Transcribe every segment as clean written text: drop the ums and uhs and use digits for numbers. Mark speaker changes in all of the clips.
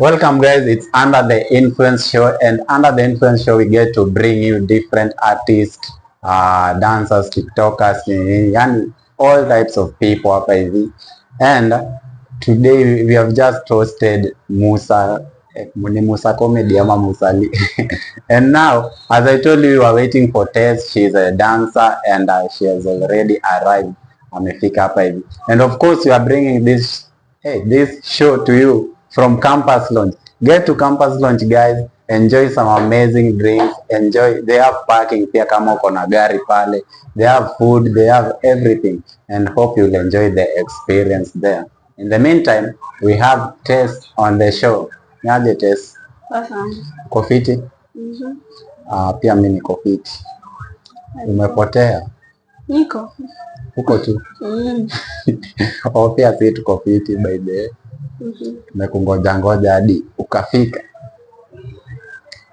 Speaker 1: Welcome guys, it's Under the Influence Show, and Under the Influence Show we get to bring you different artists, dancers, TikTokers, yani all types of people hapa hivi. And today we have just hosted Musa, ni Musa Comedy ama Musa Lee. And now, as I told you, we were waiting for Tess. She's a dancer and she has already arrived. Amefika hapa hivi. And of course, we are bringing this show to you from Campus Lounge. Get to Campus Lounge guys, enjoy some amazing drinks, enjoy. They have parking pia kama uko na gari pale. They have food, they have everything, and hope you'll enjoy the experience there. In the meantime, we have Tess on the show. Niaje Tess? Uko fiti? Pia mimi niko fiti. Umepotea?
Speaker 2: Niko.
Speaker 1: Uko tu? Pia si tuko fiti by the way. Tumekungoja ngoja hadi ukafika.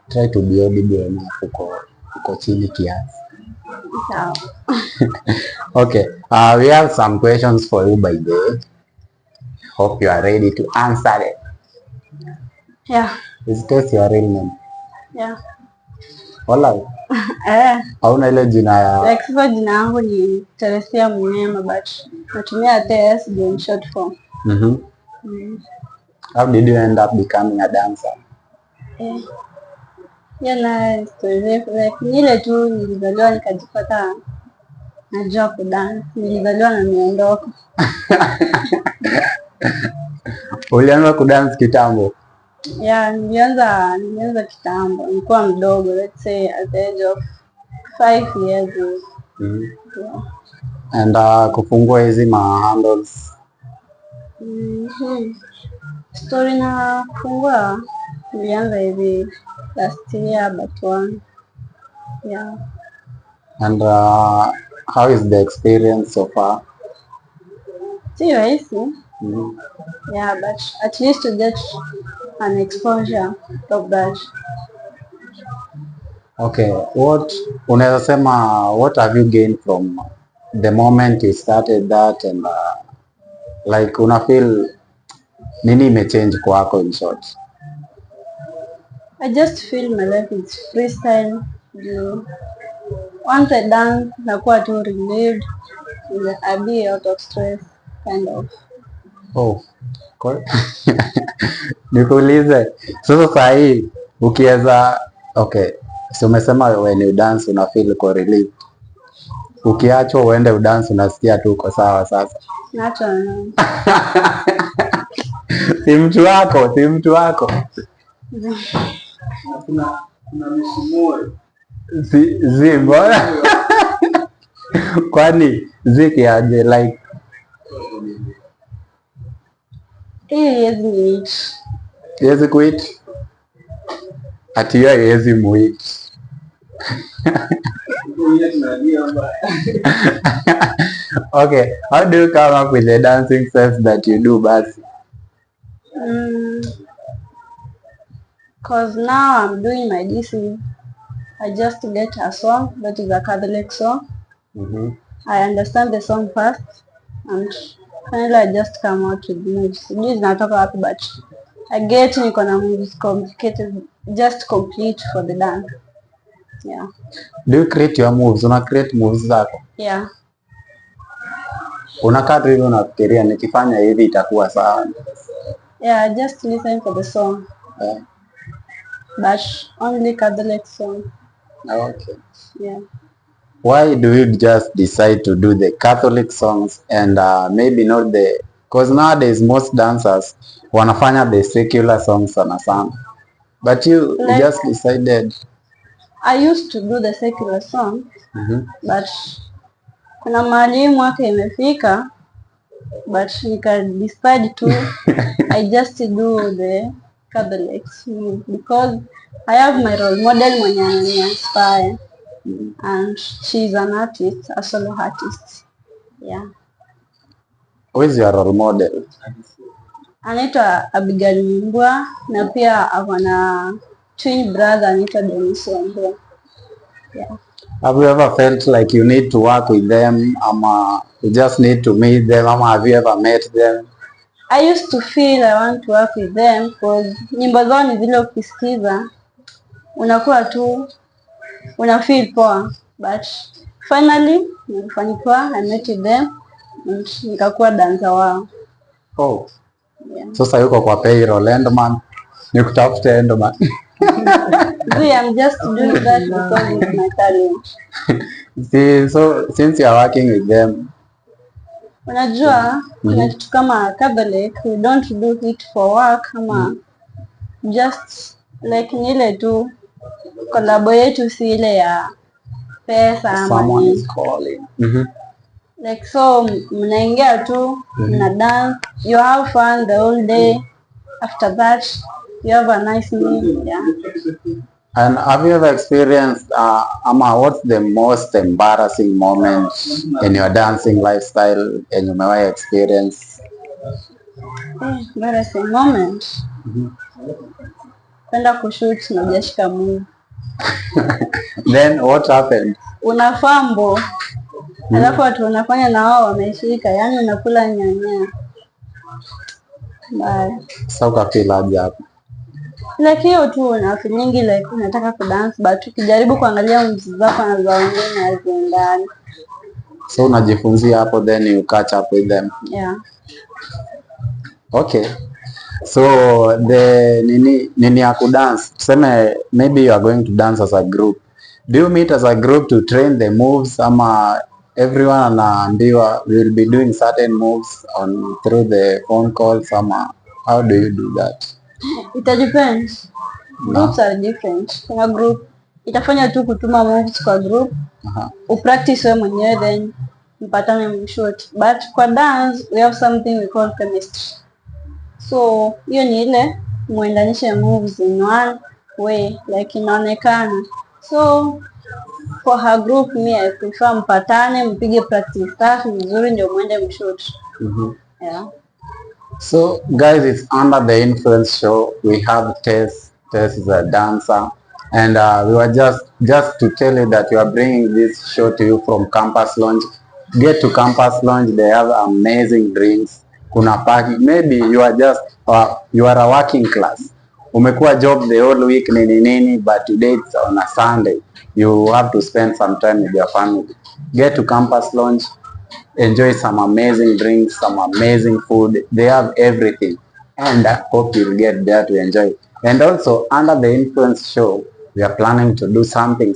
Speaker 1: Try to be audible na uko chini kiasi.
Speaker 2: Sawa.
Speaker 1: Okay, we have some questions for you by the way. Hope you are ready to answer it.
Speaker 2: Yeah.
Speaker 1: Is this your real name?
Speaker 2: Yeah.
Speaker 1: Wala. Hauna ile jina ya
Speaker 2: Like sasa jina yangu ni Teresia Munyema but natumia TS in short form.
Speaker 1: How did you end up becoming a dancer?
Speaker 2: Yana story like nile tu nilizaliwa nikajipata najua kudance. Nilizaliwa na niondoko.
Speaker 1: Ulianza kudance kitambo?
Speaker 2: Yeah, nilianza kitambo. Nilikuwa mdogo, let's say at the age of 5 years old. Yeah.
Speaker 1: And kufungua hizi handles.
Speaker 2: Story na kufungua nilianza hivi last year but one. Yeah.
Speaker 1: And how is the experience so far?
Speaker 2: Si rahisi. Yeah, but at least to get an exposure of that.
Speaker 1: Okay, unaweza sema what have you gained from the moment you started that, and like una feel nini imechange kwako in short?
Speaker 2: I just feel my life is freestyle. Once I dance, nakuwa tu relieved. I be out of stress, kind of.
Speaker 1: Nikuulize, sasa saa hii ukiweza, okay, si umesema when you dance una feel uko relieved. Ukiachwa uende udance unasikia tu uko sawa sasa?
Speaker 2: Nacho.
Speaker 1: Si mtu wako.
Speaker 3: Kuna mishimoi.
Speaker 1: Mbona? Kwani zikiaje like
Speaker 2: Yes,
Speaker 1: quit. Ati yezi muit. Okay, how do you come up with the dancing steps that you do, basi?
Speaker 2: Cause now I'm doing my DC. I just get a song that is a Catholic song. I understand the song first, and finally I just come out with moves. This natoka wapi, but I get niko na moves complicated, just complete for the dance. Yeah.
Speaker 1: Do you create your moves? Una create moves zako?
Speaker 2: Yeah.
Speaker 1: Unakaa tu hivi unafikiria nikifanya hivi itakuwa sawa?
Speaker 2: Yeah, I just listen for the song.
Speaker 1: Yeah.
Speaker 2: But only Catholic song.
Speaker 1: Okay.
Speaker 2: Yeah.
Speaker 1: Why do you just decide to do the Catholic songs and maybe not the, because nowadays most dancers wanafanya the secular songs sana, but you like, just decided?
Speaker 2: I used to do the secular song, but kuna mahali mwaka imefika, but nika decide to I just do the Catholics because I have my role model mwenye ananiinspire. And she's an artist, a solo artist. Yeah.
Speaker 1: Who is your role model?
Speaker 2: Anaitwa Abigail Mbua na pia akona twin brother anaitwa Dennis Mbua. Yeah.
Speaker 1: Have you ever felt like you need to work with them, ama you just need to meet them, ama have you ever met them?
Speaker 2: I used to feel I want to work with them because nyimbo zao ni zile ukisikiza unakuwa tu una feel poa, but finally nilifanikiwa, I met with them and nikakuwa dancer wao.
Speaker 1: Oh.
Speaker 2: Yeah.
Speaker 1: Sasa yuko kwa payroll Endman. Nikutafute Endman.
Speaker 2: I'm just doing that because it's my talent.
Speaker 1: See, so since you are working with them,
Speaker 2: unajua kuna kitu kama Catholic, we don't do it for work ama just like ni ile tu kolabo yetu si ile ya pesa ama
Speaker 1: someone
Speaker 2: nini.
Speaker 1: is calling.
Speaker 2: Like so mnaingia tu mna dance, you have fun the whole day, after that you have a nice meal. Yeah.
Speaker 1: And have you ever experienced ama what's the most embarrassing moment in your dancing lifestyle and umewahi experience?
Speaker 2: Embarrassing moment. Kwenda kushoot na hujashika move.
Speaker 1: Then what happened?
Speaker 2: Una fambo. Alafu watu wanafanya na wao wameshika, yani unakula nyanya. Bye.
Speaker 1: Sasa ukafeel aje hapo?
Speaker 2: Like hiyo tu una feeling like unataka kudance but ukijaribu kuangalia mziki zako na za wengine haziendani.
Speaker 1: So unajifunzia hapo then you catch up with them.
Speaker 2: Yeah.
Speaker 1: Okay. So the nini ya kudance, tuseme maybe you are going to dance as a group. Do you meet as a group to train the moves ama everyone anaambiwa will be doing certain moves on through the phone calls ama how do you do that?
Speaker 2: It depends. Groups are different. Kuna group itafanya tu kutuma moves kwa group. Upractice wewe mwenyewe then mpatane mshoot. But kwa dance we have something we call chemistry. So hiyo ni ile muendanishe moves in one way like inaonekana. So for her group me I prefer mpatane mpige practice stuff vizuri ndio muende mshoot. Yeah.
Speaker 1: So guys, it's Under the Influence show. We have Tess. Tess is a dancer, and we were just to tell you that we are bringing this show to you from Campus Lounge. Get to Campus Lounge. They have amazing drinks. Kuna parking. Maybe you are just you are a working class. Umekuwa job the whole week nini, but today it's on a Sunday. You have to spend some time with your family. Get to Campus Lounge. Enjoy some amazing drinks, some amazing food. They have everything, and I hope you'll get there to enjoy. And also, Under the Influence show, we are planning to do something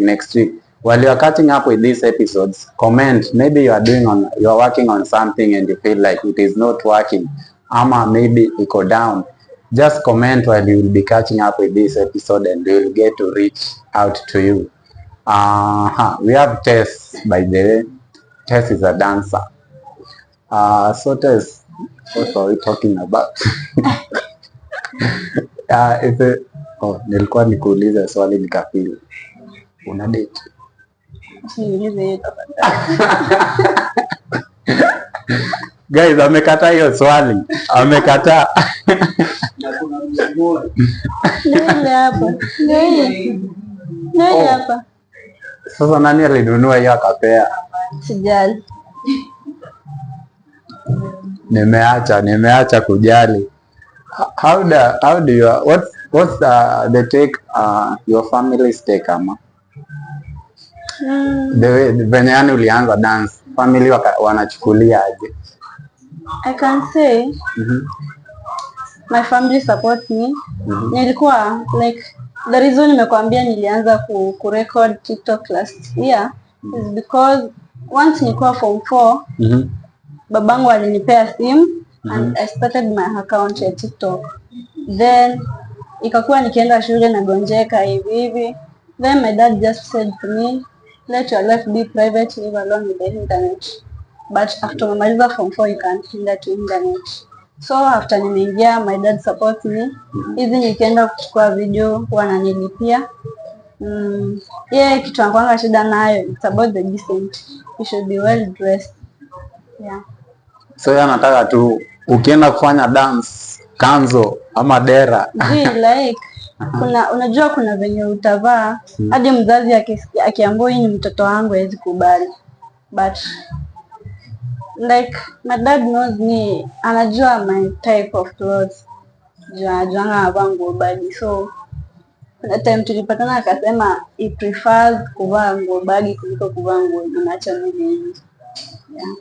Speaker 1: next week. While you are catching up with these episodes, comment. Maybe you are working on something and you feel like it is not working, ama maybe it go down. Just comment while you will be catching up with this episode, and we will get to reach out to you. We have Tess, by the way. Tess is a dancer. So Tess, what are we talking about? Nilikuwa nikuuliza swali nikafeel. Una date? Guys, amekataa hiyo swali. Amekataa.
Speaker 2: Ndio hapa. Ndio hapa.
Speaker 1: Sasa nani alinunua hiyo akapea?
Speaker 2: Sijali.
Speaker 1: Nimeacha kujali. How do you what's the take your family's take ama? Venye yani ulianza dance, family wanachukulia aje?
Speaker 2: I can say my family support me. Nilikuwa like the reason nimekwambia nilianza ku record TikTok last year is because once nilikuwa form 4 babangu alinipea simu and I started my account ya TikTok. Then ikakuwa nikienda shule nagonjeka hivi. Then my dad just said to me, let your life be private, live alone with the internet. But after nimaliza form 4 you can't hinder to internet. So after nimeingia, my dad support me. Hizi nikienda kuchukua video wananilipia. Kitu anakuanga shida nayo, it's about the decent. You should be well dressed. Yeah.
Speaker 1: So anataka tu ukienda kufanya dance kanzo ama dera.
Speaker 2: Like unajua kuna venye utavaa hadi mzazi akiambiwa ni mtoto wangu hawezi kubali. But Like my dad knows me, anajua my type of clothes. Anajuanga navaa nguo bagi, so kuna time tulipatana akasema he prefers kuvaa nguo bagi kuliko kuvaa nguo inaacha mwili nje. Yeah.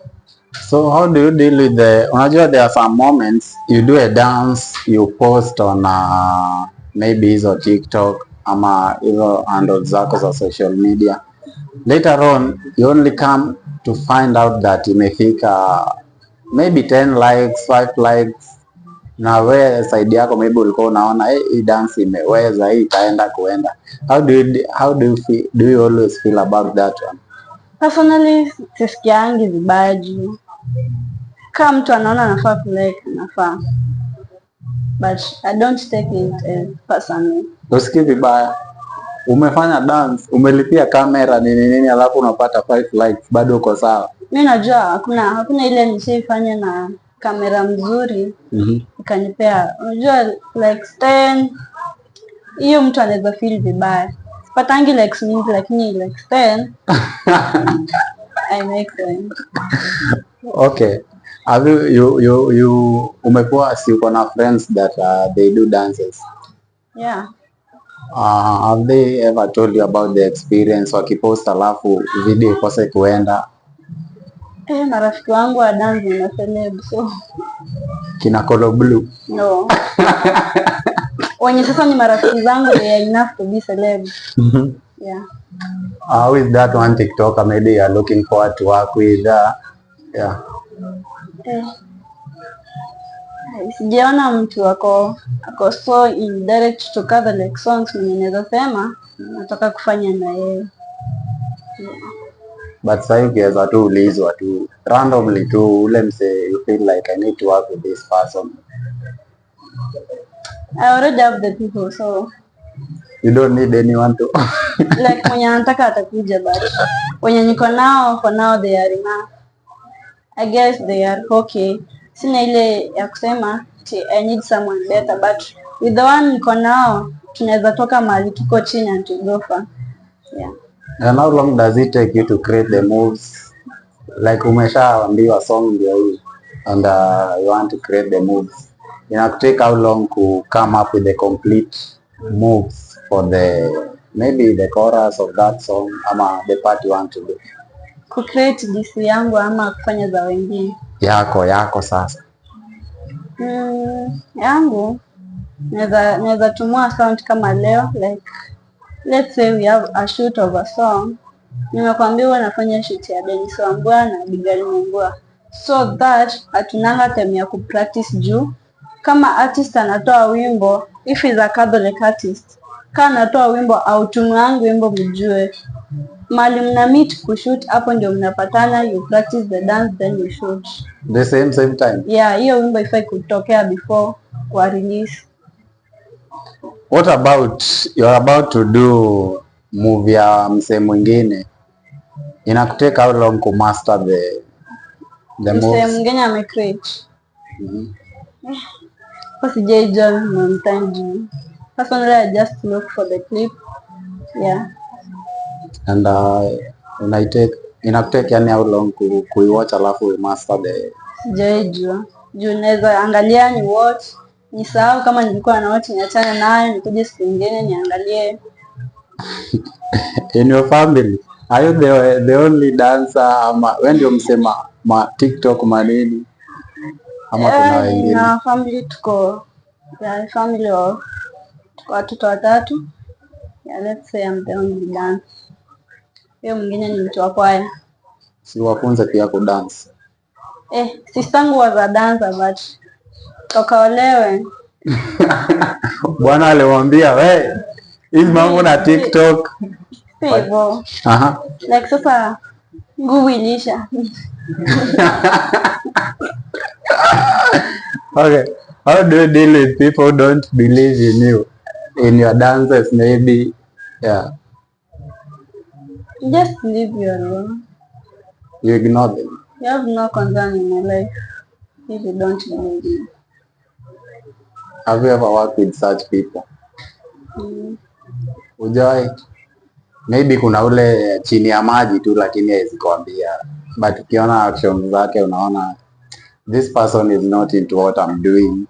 Speaker 1: So how do you deal with unajua there are some moments you do a dance, you post on maybe hizo TikTok ama hizo handles zako za social media. Later on you only come to find out that imefika maybe 10 likes, 5 likes, na we side yako maybe ulikuwa unaona hii dance imeweza, hii itaenda kuenda. Do you always feel about that one?
Speaker 2: Personally, sisikiangi vibaya juu kama mtu anaona anafaa kulike anafaa, but I don't take it personally.
Speaker 1: Usikii vibaya, umefanya dance, umelipia kamera nini alafu unapata 5 likes, bado uko sawa?
Speaker 2: Mimi najua hakuna ile nishaifanya na kamera mzuri ikanipea, unajua likes 10, hiyo mtu anaweza feel vibaya. Sipatangi likes mingi lakini likes 10 I make sense.
Speaker 1: Okay. Have you umekuwa si uko na friends that they do dances?
Speaker 2: Yeah.
Speaker 1: Have they ever told you about the experience wakipost alafu video ikose kuenda?
Speaker 2: Marafiki wangu wa dance na celeb, so
Speaker 1: kina Colo Blue?
Speaker 2: No. Wenye sasa ni marafiki zangu, they are enough to be celeb. Yeah.
Speaker 1: How is that one TikToker maybe you are looking forward to work with? Yeah.
Speaker 2: Sijaona mtu ako so indirect to Catholic songs mwenye naweza sema nataka kufanya na yeye. Yeah.
Speaker 1: But sasa ukiweza tu ulizwa tu randomly tu ule mse you feel like I need to work with this person.
Speaker 2: I already have the people, so
Speaker 1: you don't need anyone to
Speaker 2: like mwenye anataka atakuja, but wenye niko nao for now they are enough. I guess they are okay. Sina ile ya kusema I need someone better, but with the one niko nao tunaweza toka mahali tuko chini and to go far. Yeah.
Speaker 1: And how long does it take you to create the moves? Like umeshaambiwa song ndio hii and you want to create the moves. Take how long to come up with the complete moves for maybe the chorus of that song ama the part you want to do?
Speaker 2: Create DC yangu ama kufanya za wengine?
Speaker 1: Yako sasa.
Speaker 2: Yangu naweza tumua sound kama leo, like let's say we have a shoot of a song. Nimekwambia nafanya shoot ya Dennis Wambua na Abigail Mungua, so that hatunanga time ya kupractice juu kama artist anatoa wimbo, if is a Catholic artist, kama anatoa wimbo au tunuangu wimbo mjue mali mna meet kushoot, hapo ndio mnapatana, you practice the dance then you shoot
Speaker 1: the same time.
Speaker 2: Yeah, hiyo wimbo ifai kutokea before kwa release.
Speaker 1: What about you're about to do movie ya msee mwingine, inakuteka how long to master the moves?
Speaker 2: Msee mwingine amecreate sijaijoin on time. Personally, I just look for the clip. Yeah. And
Speaker 1: inakuteka yani how long kuiwatch alafu master the?
Speaker 2: Sijaijua. Juu naweza angalia ni watch, nisahau kama nilikuwa na watch, niachane nayo nikuje siku nyingine niangalie.
Speaker 1: In your family, are you the only dancer ama wewe ndio msema TikTok manini ama kuna wengine?
Speaker 2: Na family tuko family of watoto watatu. Yeah, let's say I'm the only dancer. Hiyo mwingine ni mtu wa kwaya.
Speaker 1: Si wafunze pia ku dance?
Speaker 2: Sistangu was a dancer but tokaolewe.
Speaker 1: Bwana aliwaambia we hizi mambo na TikTok.
Speaker 2: Hivyo. Like sasa nguvu ilisha.
Speaker 1: Okay. How do you deal with people who don't believe in you, in your dances maybe? Yeah.
Speaker 2: Just leave you alone.
Speaker 1: You ignore them.
Speaker 2: You have no concern in my life if you don't believe me.
Speaker 1: Have you ever worked with such people? Ujai? Maybe kuna ule chini ya maji tu lakini hawezi kuambia but ukiona actions zake unaona this person is not into what I'm doing.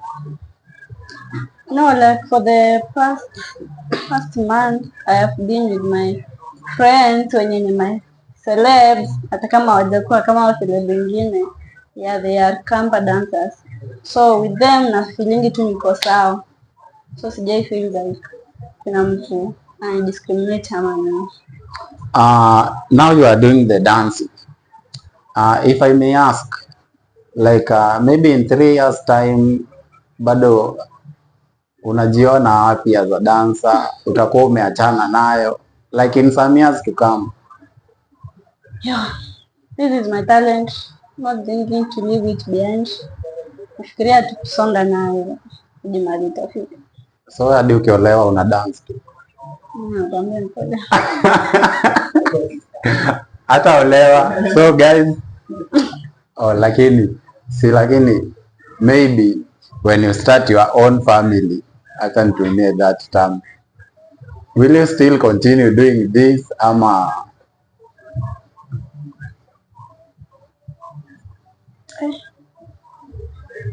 Speaker 2: No, like for the past month I have been with my friends wenye ni my celebs, hata kama hawajakuwa kama wa celeb wengine. Yeah, they are camper dancers. So with them na feeling tu niko sawa. So sijai feel like kuna mtu discriminate ama nini.
Speaker 1: Now you are doing the dancing. If I may ask, like maybe in 3 years time bado unajiona wapi as a dancer? Utakuwa umeachana nayo like in some years to come?
Speaker 2: Yeah, this is my talent, not thinking to leave it behind. Nafikiria tu kusonga nayo hadi mahali itafika.
Speaker 1: So hadi ukiolewa una dance tu?
Speaker 2: Nakwambia mpole.
Speaker 1: Hata olewa. So guys, lakini maybe when you start your own family, hata nitumie that term, will you still continue doing this ama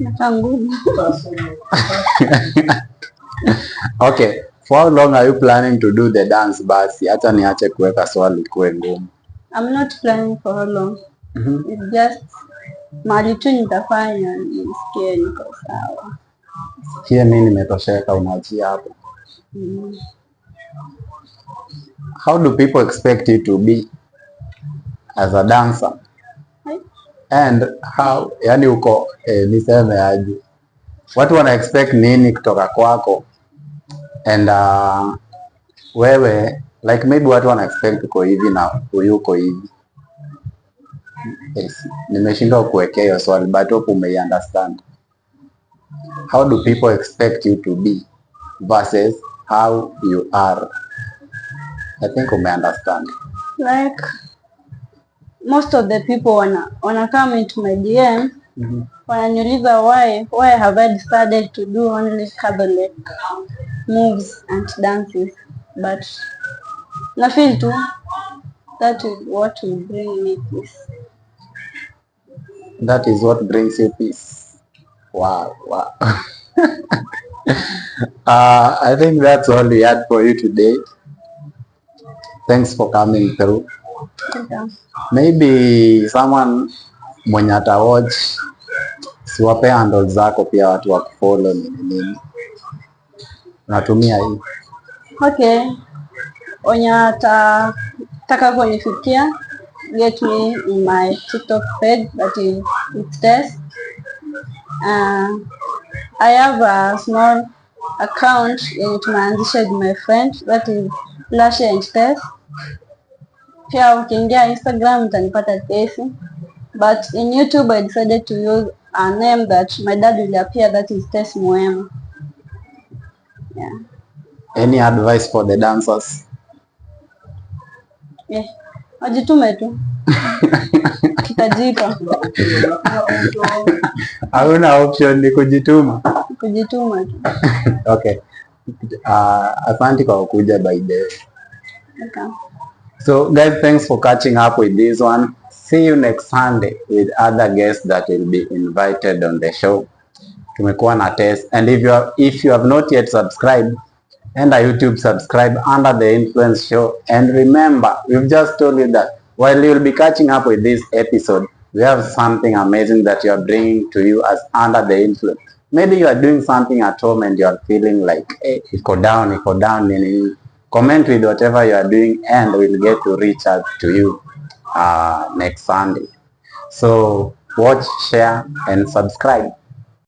Speaker 2: Nakangu.
Speaker 1: Okay, for how long are you planning to do the dance basi? Hata niache kuweka swali kuwe ngumu.
Speaker 2: I'm not planning for how long. It's just mahali tu nitafanya nisikie niko sawa.
Speaker 1: Sikie mimi nimetosheka, unaachia hapo. How do people expect you to be as a dancer? And how, yani uko niseme aje, watu wana expect nini kutoka kwako? And wewe like maybe watu wana expect uko hivi na uko hivi. Yes, nimeshindwa kuwekea hiyo swali but hope ume understand. How do people expect you to be versus how you are? I think ume understand.
Speaker 2: Like most of the people wanna come into my DM, wananiuliza why have I decided to do only cabaret moves and dances, but na feel too that is what will bring me peace.
Speaker 1: That is what brings you peace. Wow. I think that's all we had for you today. Thanks for coming through.
Speaker 2: Okay.
Speaker 1: Maybe someone mwenye ata watch, siwape handles zako pia watu wa kufollow nini. Natumia hii.
Speaker 2: Okay. Wenye atataka kunifikia, get me in my TikTok page, that is it's Tess. I have a small account yenye tumeanzisha with my friend, that is Lashe and Tess. Pia ukiingia Instagram utanipata Tesi, but in YouTube I decided to use a name that my dad will appear, that is Tess Mwema. Yeah.
Speaker 1: Any advice for the dancers?
Speaker 2: Yeah. Wajitume tu. Kitajipa.
Speaker 1: Hauna option, ni kujituma.
Speaker 2: Kujituma tu.
Speaker 1: Okay. Asante kwa kuja by the way.
Speaker 2: Okay.
Speaker 1: So guys, thanks for catching up with this one. See you next Sunday with other guests that will be invited on the show. Tumekuwa na Tess, and if you have not yet subscribed, enda YouTube, subscribe under the Influence Show, and remember, we've just told you that while you'll be catching up with this episode, we have something amazing that you are bringing to you as Under the Influence. Maybe you are doing something at home and you are feeling like, hey, iko down, comment with whatever you are doing and we'll get to reach out to you next Sunday. So watch, share and subscribe.